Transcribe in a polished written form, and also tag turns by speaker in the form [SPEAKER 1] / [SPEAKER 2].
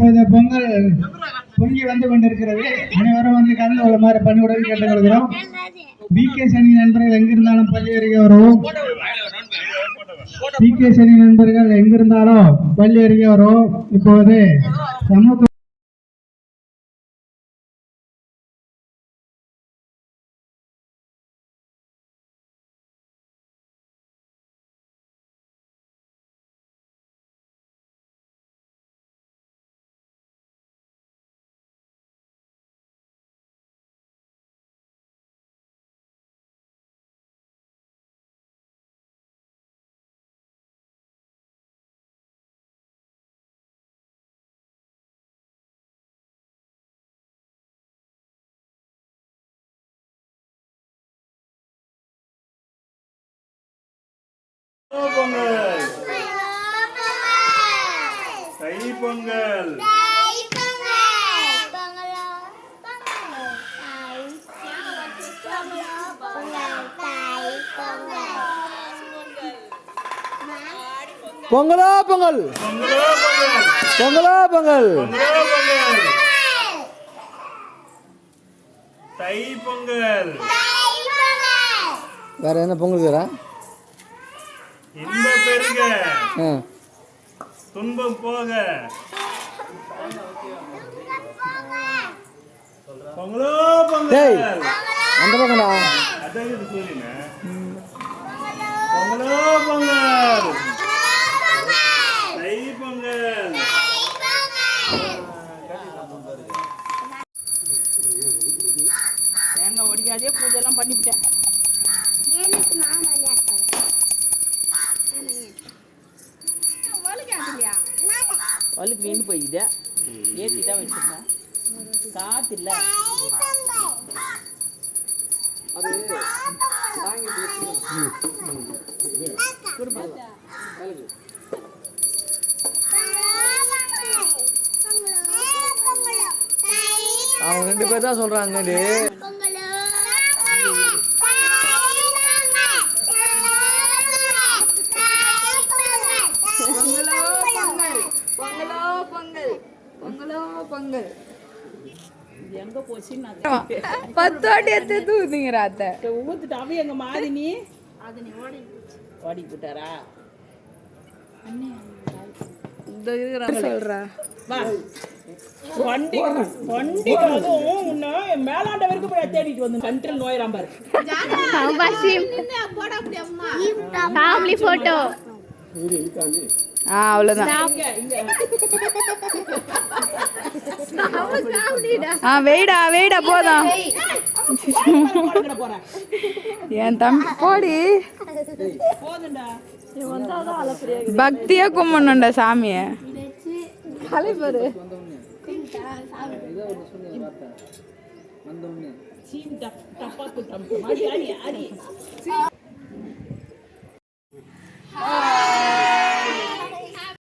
[SPEAKER 1] இப்போது பொங்கல் பொங்கி வந்து கொண்டிருக்கிறது. அனைவரும் வந்து கலந்து கொள்ளுமாறு பணிவுடன் கேட்டுக்கொள்கிறோம். பிகே சனி நண்பர்கள் எங்கிருந்தாலும் பள்ளி அருகே வரவும். பிகே சனி நண்பர்கள் எங்கிருந்தாலும் பள்ளி அருகே வரவும். இப்போது சமூக
[SPEAKER 2] பொங்கல் தை பொங்கல்
[SPEAKER 3] பொங்கலோ பொங்கல் பொங்கலோ பொங்கல்
[SPEAKER 2] தை பொங்கல்.
[SPEAKER 3] வேற என்ன பொங்கல் வேற?
[SPEAKER 2] இன்ப பெருக துன்பம் போக. பொங்கலோ பொங்கல்.
[SPEAKER 3] அந்த பக்கம்டா.
[SPEAKER 2] அதான் இது சொல்லின. பொங்கலோ பொங்கல் தை பொங்கல்.
[SPEAKER 4] தேங்காய் ஒடிக்காதே பூஜைலாம் பண்ணிவிட்டேன். வலுக்கு நின்று போயிடுது. ஏற்றி தான் வச்சுருந்தேன். காற்று இல்லை.
[SPEAKER 3] அவங்க 2 பேர் தான் சொல்றாங்க.
[SPEAKER 4] எங்க போச்சு?
[SPEAKER 5] 10 வாட்டி எடுத்து தூக்குறீங்க.
[SPEAKER 4] ஊத்துட்டாவே எங்க மாதினி ஓடி போட்டாரா?
[SPEAKER 5] சொல்றா
[SPEAKER 4] வண்டி அதுவும் உன்ன மேலாண்ட வரைக்கும் போய் தேடிட்டு வந்து கண்ட்ரோல் நோயிராம் பாரு.
[SPEAKER 5] Family photo. அவ்வளவுதான். வெயிடா வெயிடா போதும். என் தம்பி போடி. பக்தியா கும்பிடணும்டா சாமிய. தலைவரு
[SPEAKER 4] சீன் டப்பா குட்டம்